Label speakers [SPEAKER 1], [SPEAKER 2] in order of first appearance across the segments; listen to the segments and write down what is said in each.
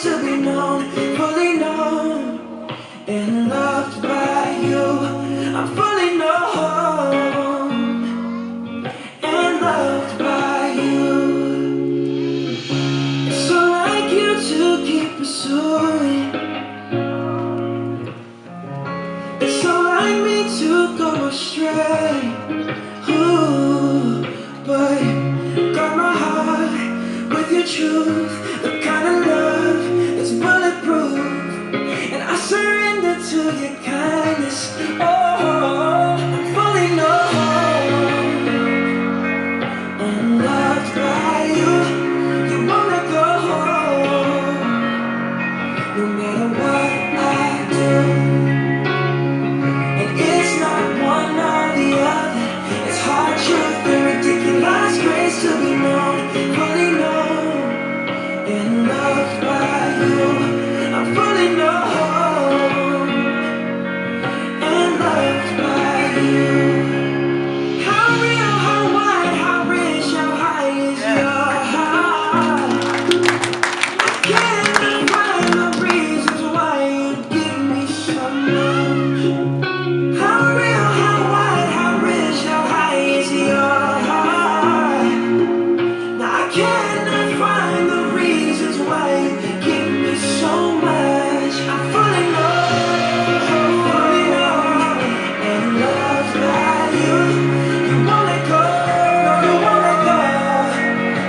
[SPEAKER 1] grace to be known, fully known, and loved by you. I'm fully known and loved by you. It's so like you to keep pursuing. It's so like me to go astray. Ooh, but guard my heart with your truth, the kind of love that's bulletproof. And I surrender to your kindness. Oh, I'm fully known and loved by you. You won't let go, no matter what I do. And it's not one or the other. It's hard truth and ridiculous grace to be known, fully known and loved by you. I'm fully known and loved by you. How real, how wide, how rich, how high is your heart? I can't find the reasons why you give me so much. How real, how wide, how rich, how high is your heart? Now I cannot find the reasons why you give me so much. I'm fully known and loved by you. You won't let go, no, you won't let go,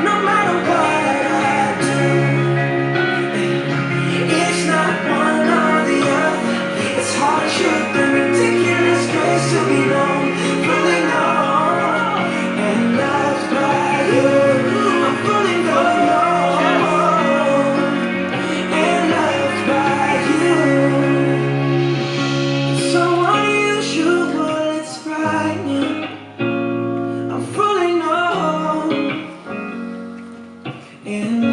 [SPEAKER 1] no matter what I do. It's not one or the other. It's hard truth and ridiculous grace to be known, fully known and loved by you. I'm fully known and loved by you. So unusual, it's frightening. I'm fully known and